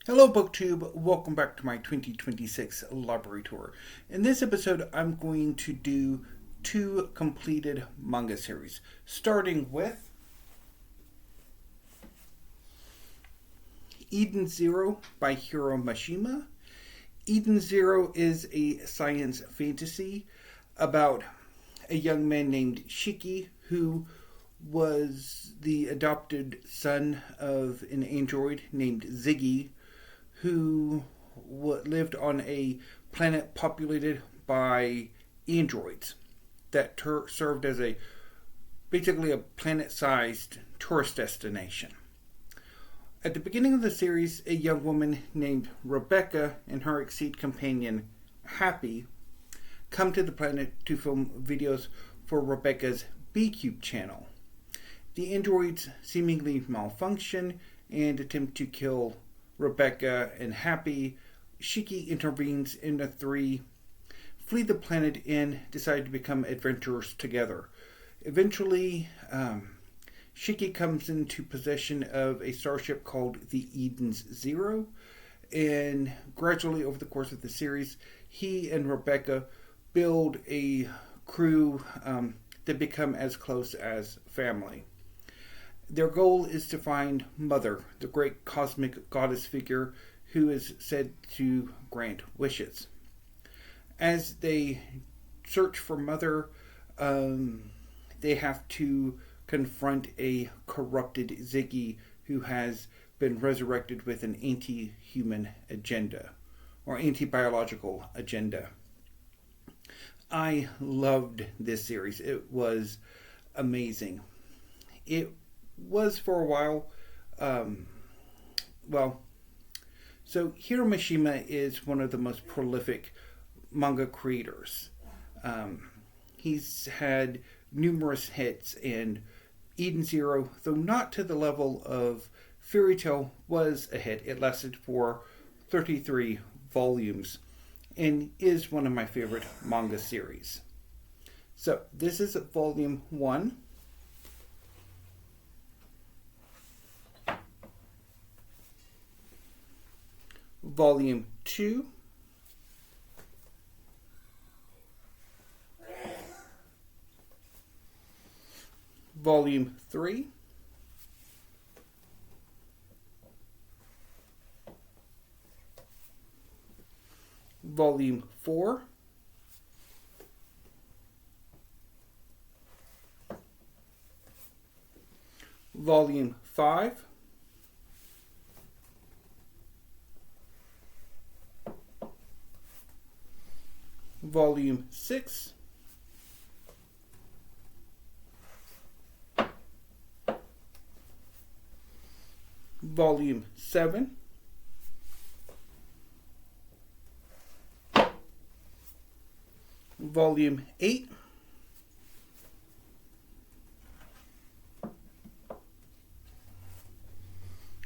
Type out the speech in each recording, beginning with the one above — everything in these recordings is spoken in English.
Hello BookTube, welcome back to my 2026 library tour. In this episode, I'm going to do two completed manga series, starting with Eden Zero by Hiro Mashima. Eden Zero is a science fantasy about a young man named Shiki who was the adopted son of an android named Ziggy who lived on a planet populated by androids that served as basically a planet-sized tourist destination. At the beginning of the series, a young woman named Rebecca and her exceed companion Happy come to the planet to film videos for Rebecca's B-Cube channel. The androids seemingly malfunction and attempt to kill Rebecca and Happy. Shiki intervenes and the three flee the planet and decide to become adventurers together. Eventually, Shiki comes into possession of a starship called the Eden's Zero, and gradually over the course of the series, he and Rebecca build a crew that become as close as family. Their goal is to find Mother, the great cosmic goddess figure who is said to grant wishes. As they search for Mother, they have to confront a corrupted Ziggy who has been resurrected with an anti-human agenda, or anti-biological agenda. I loved this series. It was amazing. It was for a while, so Hiro Mashima is one of the most prolific manga creators. He's had numerous hits, and Eden Zero, though not to the level of Fairy Tail, was a hit. It lasted for 33 volumes and is one of my favorite manga series. So this is volume 1. Volume 2, Volume 3, Volume 4, Volume 5, Volume 6, Volume 7, Volume 8,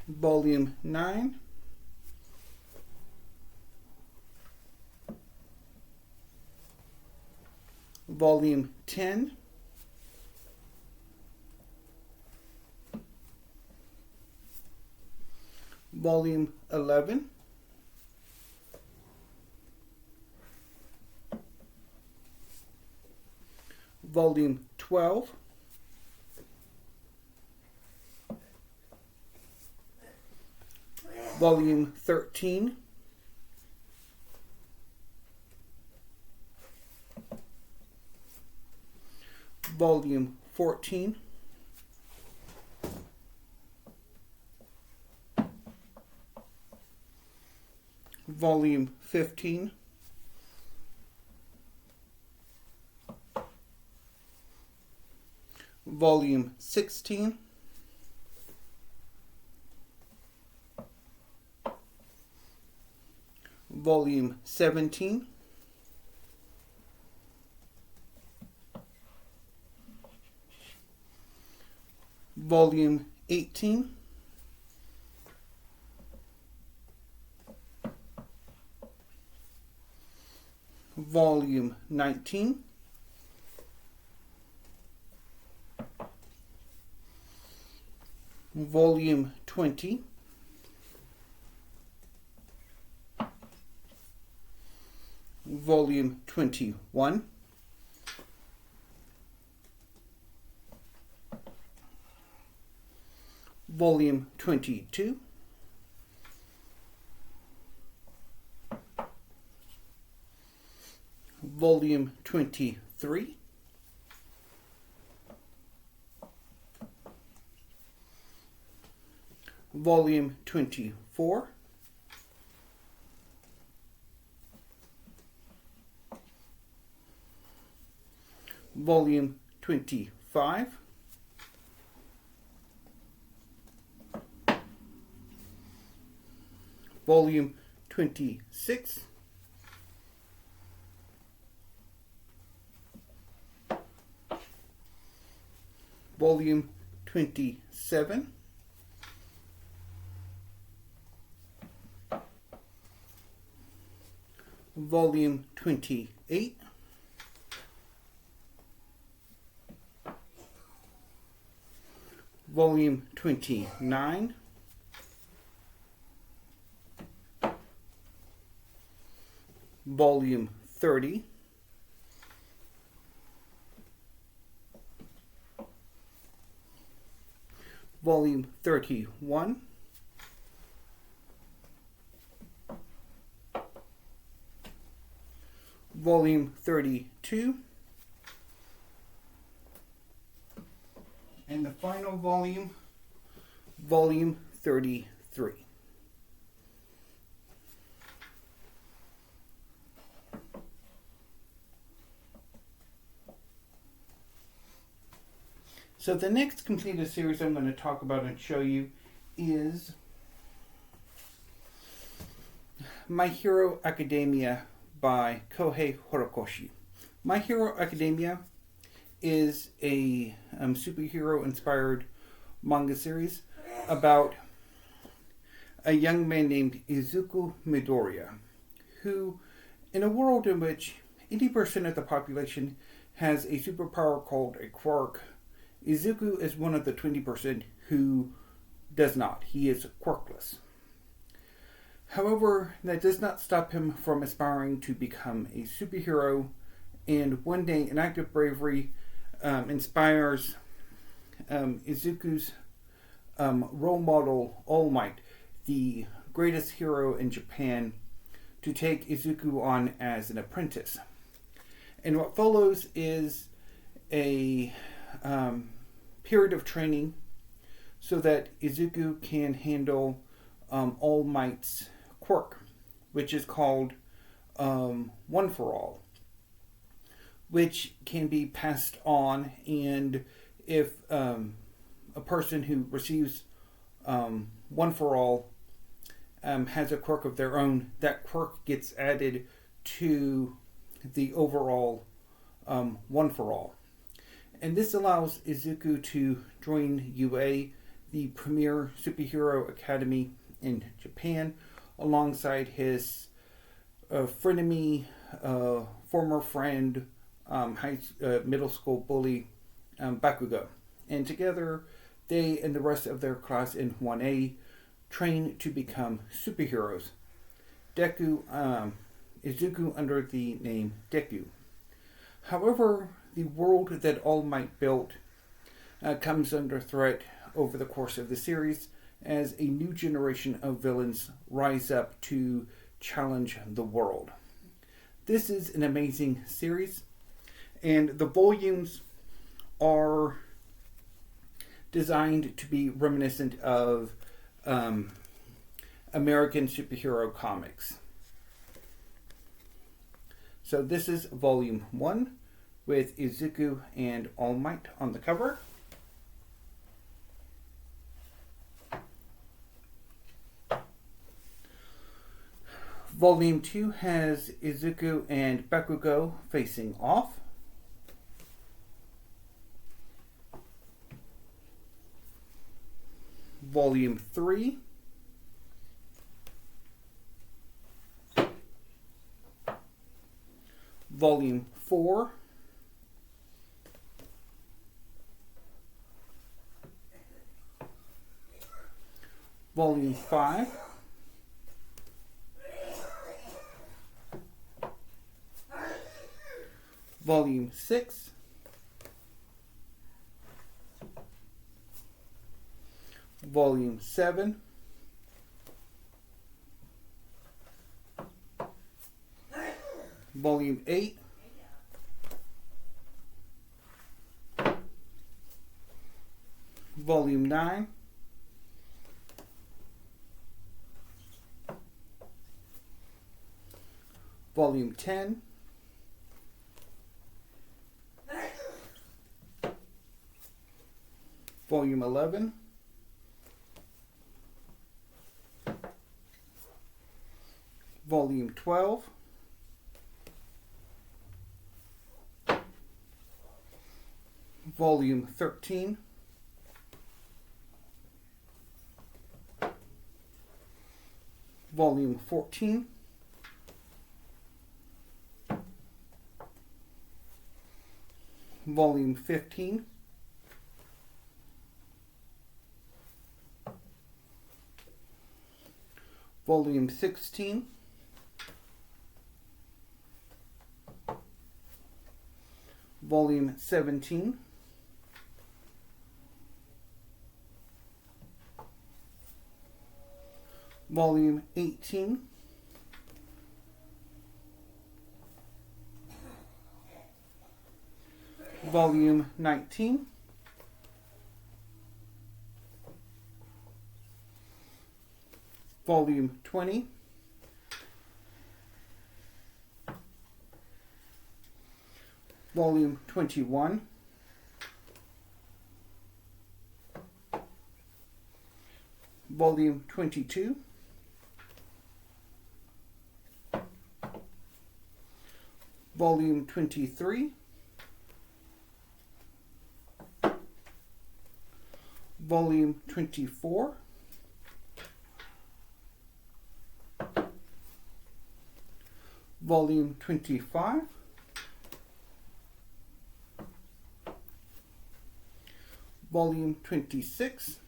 Volume 9, Volume 10, Volume 11, Volume 12, Volume 13, Volume 14, Volume 15, Volume 16, Volume 17, Volume 18, Volume 19, Volume 20, Volume 21, Volume 22, Volume 23, Volume 24, Volume 25, Volume 26, Volume 27, Volume 28, Volume 29, Volume 30, Volume 31, Volume 32, and the final volume, Volume 33. So the next completed series I'm going to talk about and show you is My Hero Academia by Kohei Horikoshi. My Hero Academia is a superhero-inspired manga series about a young man named Izuku Midoriya, who, in a world in which 80% of the population has a superpower called a quirk, Izuku is one of the 20% who does not. He is quirkless. However, that does not stop him from aspiring to become a superhero, and one day an act of bravery inspires Izuku's role model, All Might, the greatest hero in Japan, to take Izuku on as an apprentice. And what follows is a period of training so that Izuku can handle All Might's quirk, which is called One for All, which can be passed on, and if a person who receives One for All has a quirk of their own, that quirk gets added to the overall One for All. And this allows Izuku to join UA, the premier superhero academy in Japan, alongside his frenemy, former friend, middle school bully, Bakugo. And together, they and the rest of their class in 1A train to become superheroes. Izuku under the name Deku. However, the world that All Might built comes under threat over the course of the series as a new generation of villains rise up to challenge the world. This is an amazing series, and the volumes are designed to be reminiscent of American superhero comics. So this is volume 1 with Izuku and All Might on the cover. Volume 2 has Izuku and Bakugo facing off. Volume 3 Volume 4 Volume 5 Volume 6, Volume 7, Volume 8, Volume 9, Volume 10, Volume 11, Volume 12, Volume 13, Volume 14, Volume 15, Volume 16, Volume 17, Volume 18, Volume 19, Volume 20, Volume 21, Volume 22, Volume 23, Volume 24, Volume 25, Volume 26,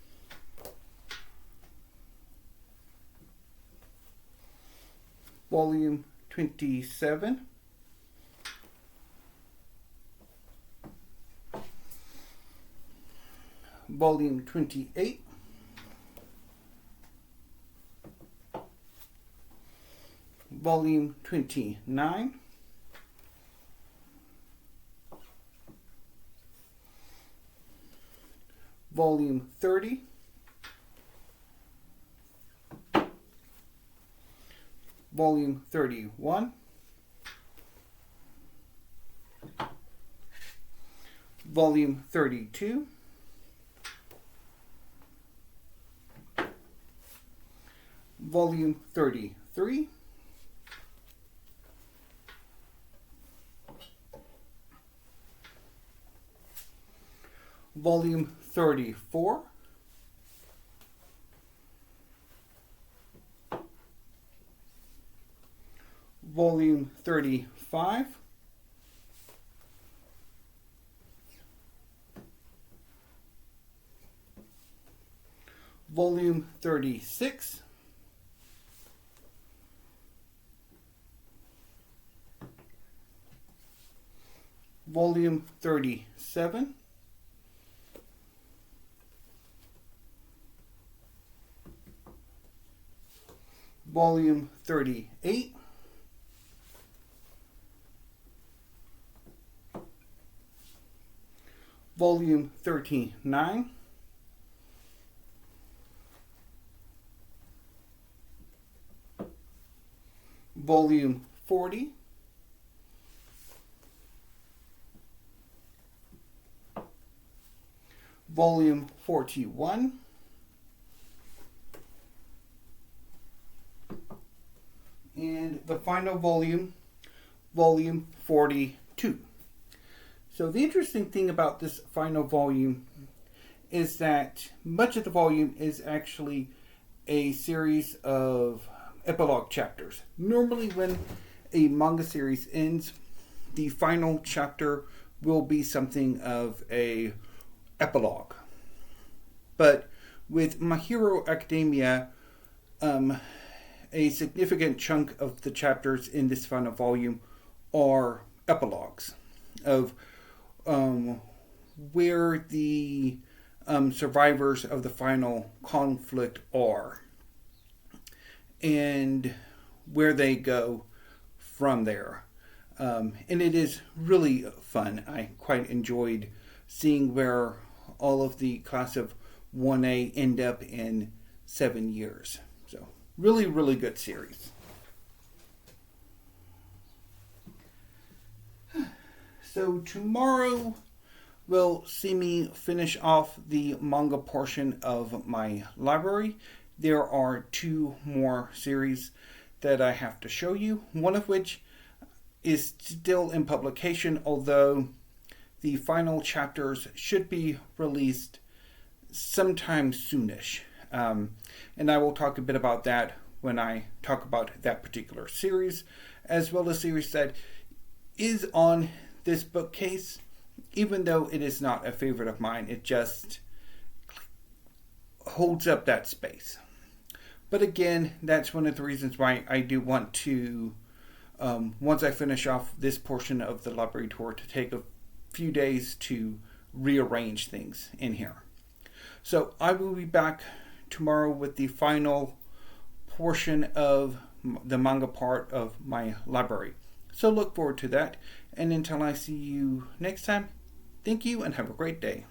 Volume 27, Volume 28, Volume 29, Volume 30, Volume 31, Volume 32, Volume 33, Volume 34, Volume 35, Volume 36, Volume 37, Volume 38, Volume 39, Volume 40, Volume 41, and the final volume, Volume 42. So the interesting thing about this final volume is that much of the volume is actually a series of epilogue chapters. Normally when a manga series ends, the final chapter will be something of a epilogue. But with My Hero Academia, a significant chunk of the chapters in this final volume are epilogues. of where the survivors of the final conflict are and where they go from there. And it is really fun. I quite enjoyed seeing where all of the class of 1A end up in 7 years. So, really, really good series. So, tomorrow will see me finish off the manga portion of my library. There are 2 more series that I have to show you, one of which is still in publication, although the final chapters should be released sometime soonish. And I will talk a bit about that when I talk about that particular series, as well as series that is on this bookcase. Even though it is not a favorite of mine, it just holds up that space. But again, that's one of the reasons why I do want to, once I finish off this portion of the library tour, to take a few days to rearrange things in here. So I will be back tomorrow with the final portion of the manga part of my library. So look forward to that. And until I see you next time, thank you and have a great day.